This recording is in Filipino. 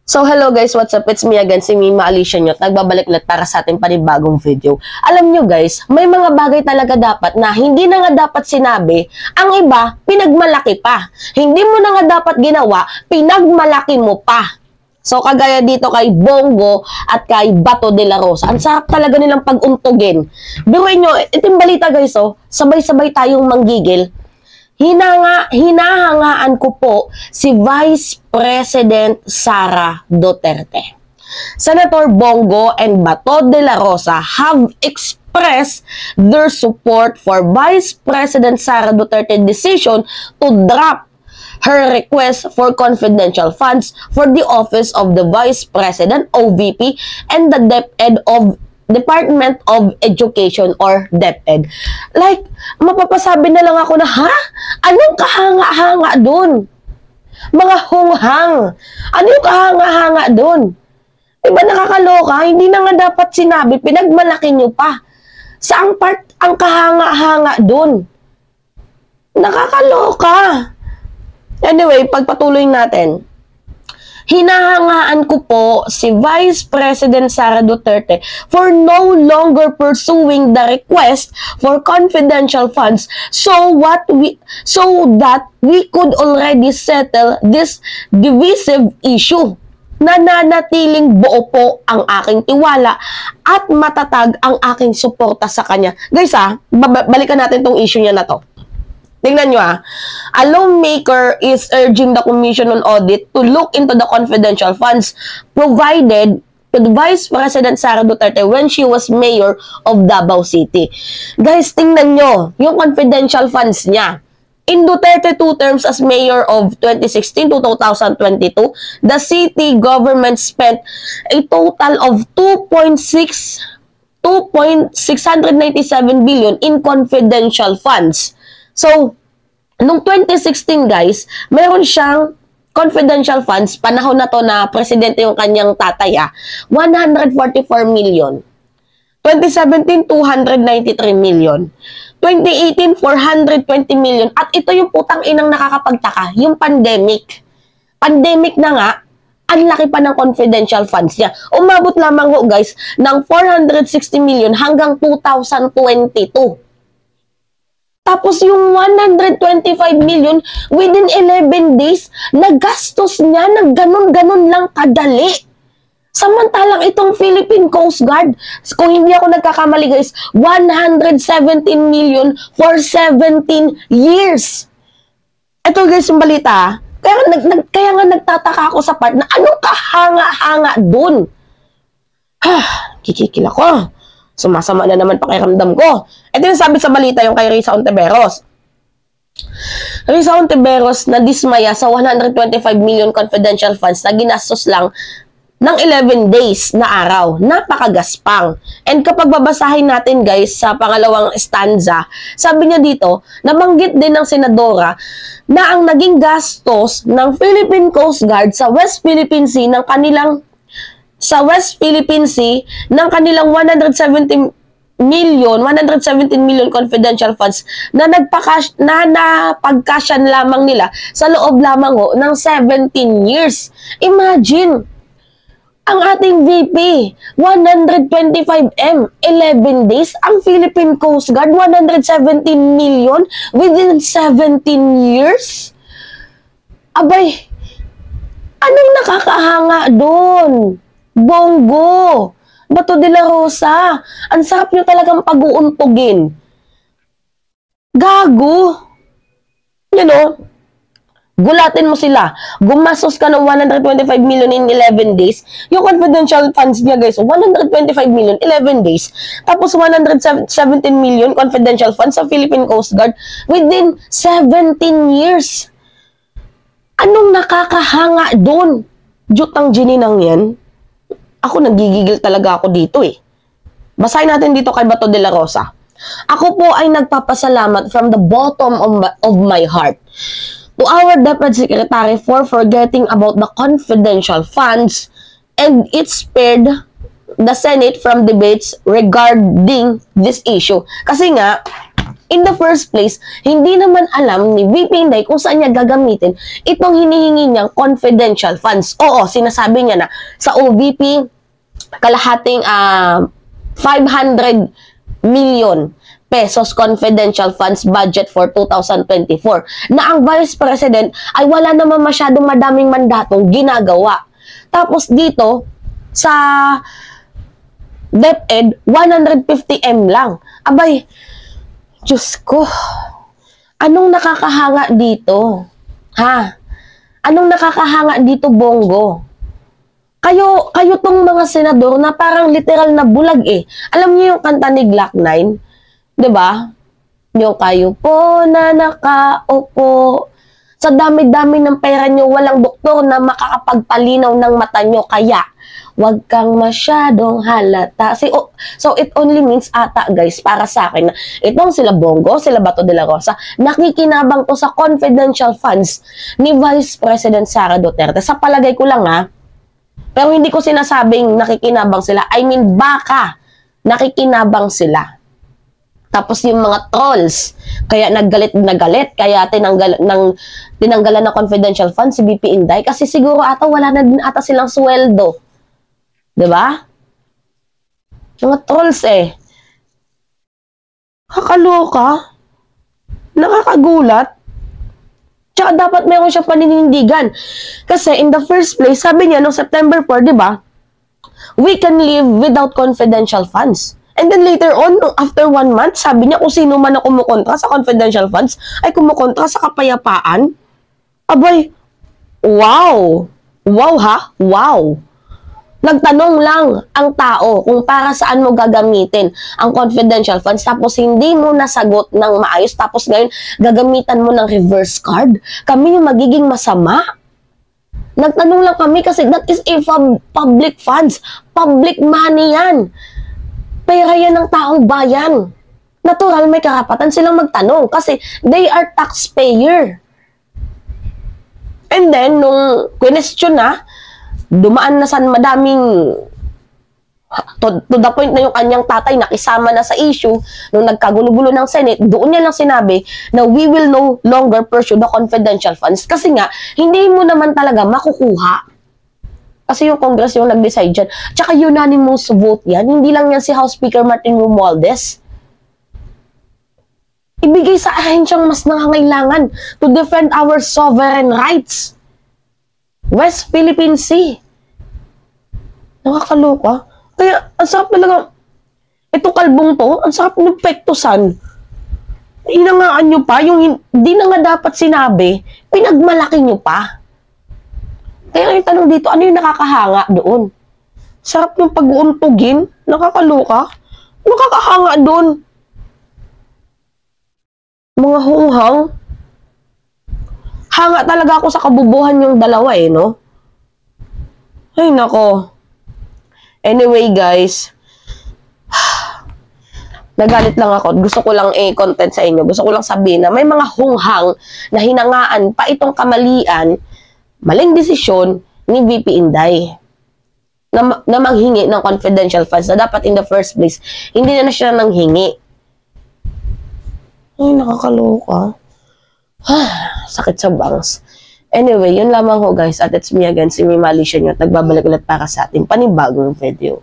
So hello guys, what's up? It's me again, si Mima Alicia Nyot. Nagbabalik ulit para sa ating panibagong video. Alam nyo guys, may mga bagay talaga dapat na hindi na nga dapat sinabi, ang iba, pinagmalaki pa. Hindi mo na nga dapat ginawa, pinagmalaki mo pa. So kagaya dito kay Bongo at kay Bato de la Rosa, ang sarap talaga nilang pag-untugin. Biruin nyo, itong balita guys, sabay-sabay tayong manggigil. Hinahangaan ko po si Vice President Sara Duterte. Senator Bongo and Bato de la Rosa have expressed their support for Vice President Sara Duterte's decision to drop her request for confidential funds for the office of the Vice President, OVP, and the DepEd of Department of Education or DepEd. Like, mapapasabi na lang ako na, ha? Anong kahanga-hanga dun? Mga hunghang. Ano yung kahanga-hanga dun? Diba nakakaloka? Hindi na nga dapat sinabi, pinagmalaki nyo pa. Saang part ang kahanga-hanga dun? Nakakaloka. Anyway, pagpatuloy natin. Hinahangaan ko po si Vice President Sara Duterte for no longer pursuing the request for confidential funds so that we could already settle this divisive issue. Nananatiling buo po ang aking tiwala at matatag ang aking suporta sa kanya. Guys balikan natin tong issue niya na to. Tingnan nyo a lawmaker is urging the Commission on Audit to look into the confidential funds provided to the Vice President Sara Duterte when she was mayor of Davao City. Guys, tingnan nyo yung confidential funds niya. In Duterte 2 terms as mayor of 2016 to 2022, the city government spent a total of 2.697 billion in confidential funds. So, nung 2016 guys, meron siyang confidential funds, panahon na to na presidente yung kanyang tatay 144 million. 2017, 293 million. 2018, 420 million. At ito yung putang inang nakakapagtaka, yung pandemic. Pandemic na nga, ang laki pa ng confidential funds niya. Umabot lamang ho guys ng 460 million hanggang 2022. Tapos yung 125 million within 11 days, nagastos niya ng ganun-ganun lang kadali. Samantalang itong Philippine Coast Guard, kung hindi ako nagkakamali guys, 117 million for 17 years. Ito guys yung balita. Kaya nga nagtataka ako sa part na anong kahanga-hanga dun. Kikikil ako. Sumasama na naman pakiramdam ko. Ito yung sabi sa balita yung kay Risa Ontiveros. Risa Ontiveros na dismaya sa 125 million confidential funds na ginastos lang ng 11 days na araw. Napakagaspang. And kapag babasahin natin guys sa pangalawang stanza, sabi niya dito, nabanggit din ng senadora na ang naging gastos ng Philippine Coast Guard sa West Philippine Sea ng kanilang 117 million confidential funds na napagkasyan lamang nila sa loob lamang ng 17 years. Imagine, ang ating VP, 125M, 11 days. Ang Philippine Coast Guard, 117 million within 17 years. Abay, anong nakakahanga doon? Bongo, Bato de la Rosa, ang sarap nyo talagang pag-uuntugin. Gago. Gulatin mo sila. Gumastos ka ng 125 million in 11 days. Yung confidential funds niya guys, 125 million, 11 days. Tapos 117 million confidential funds sa Philippine Coast Guard within 17 years. Anong nakakahanga doon? Jutang gininang yan. Ako, nagigigil talaga ako dito Basahin natin dito kay Bato de la Rosa. Ako po ay nagpapasalamat from the bottom of my heart to our DepEd Secretary for forgetting about the confidential funds and it spared the Senate from debates regarding this issue. Kasi nga, in the first place, hindi naman alam ni VP Inday kung saan niya gagamitin itong hinihingi niyang confidential funds. Oo, sinasabi niya na sa OVP, kalahating 500 million pesos confidential funds budget for 2024 na ang Vice President ay wala naman masyadong madaming mandatong ginagawa. Tapos dito, sa DepEd, 150M lang. Abay, Diyos ko, anong nakakahanga dito? Ha? Anong nakakahanga dito, Bongo? Kayo tong mga senador na parang literal na bulag eh. Alam niyo yung kanta ni Glock 9? 'Di ba? Yung kayo po na nakaupo. Sa dami-dami ng pera nyo, walang doktor na makakapagpalinaw ng mata nyo. Kaya, wag kang masyadong halata. So, it only means ata, guys, para sa akin, na itong sila Bongo, sila Bato de la Rosa, nakikinabang to sa confidential funds ni Vice President Sara Duterte. Sa palagay ko lang, ha, pero hindi ko sinasabing nakikinabang sila. I mean, baka nakikinabang sila. Tapos yung mga trolls, kaya naggalit, kaya tinanggalan ng confidential funds si VP Inday kasi siguro ata wala na din ata silang sweldo. 'Di ba? Mga trolls eh. Kakaloka. Nakakagulat. Tsaka dapat meron siyang paninindigan. Kasi in the first place, sabi niya noong September 4, 'di ba? We can live without confidential funds. And then later on, after 1 month, sabi niya kung sino man na kumukontra sa confidential funds ay kumukontra sa kapayapaan. Abay, wow! Wow ha? Wow! Nagtanong lang ang tao kung para saan mo gagamitin ang confidential funds tapos hindi mo nasagot ng maayos tapos ngayon gagamitan mo ng reverse card. Kami yung magiging masama. Nagtanong lang kami kasi that is a public funds. Public money yan. Pera yan ng taong bayan. Natural, may karapatan silang magtanong kasi they are taxpayer. And then, nung question na, dumaan na sa madaming to the point na yung kanyang tatay nakisama na sa issue nung nagkagulo-gulo ng Senate, doon niya lang sinabi na we will no longer pursue the confidential funds kasi nga, hindi mo naman talaga makukuha. Kasi yung Congress yung nag-decide dyan. Tsaka unanimous vote yan. Hindi lang yan si House Speaker Martin Romualdez. Ibigay sa ahensyang mas nangangailangan to defend our sovereign rights. West Philippine Sea. Nakakaloka. Kaya, ang sarap talaga. Itong kalbong to, ang sarap ng pektusan. Hinangaan nyo pa. Yung hindi na nga dapat sinabi, pinagmalaki nyo pa. Kaya yung tanong dito, ano yung nakakahanga doon? Sarap yung pag-uuntugin, nakakaloka. Nakakahanga doon. Mga hunghang. Hanga talaga ako sa kabubuhan yung dalawa eh, no? Ay, nako. Anyway, guys. Nagalit lang ako. Gusto ko lang i-content sa inyo. Gusto ko lang sabihin na may mga hunghang na hinangaan pa itong kamalian, maling desisyon ni VP Inday na manghingi ng confidential funds na dapat in the first place, hindi na siya nanghingi. Ay, nakakaloka. Sakit sa bangs. Anyway, yun lamang ho guys. At it's me again, si Mimalisyon nyo. At nagbabalik ulit para sa ating panibagong video.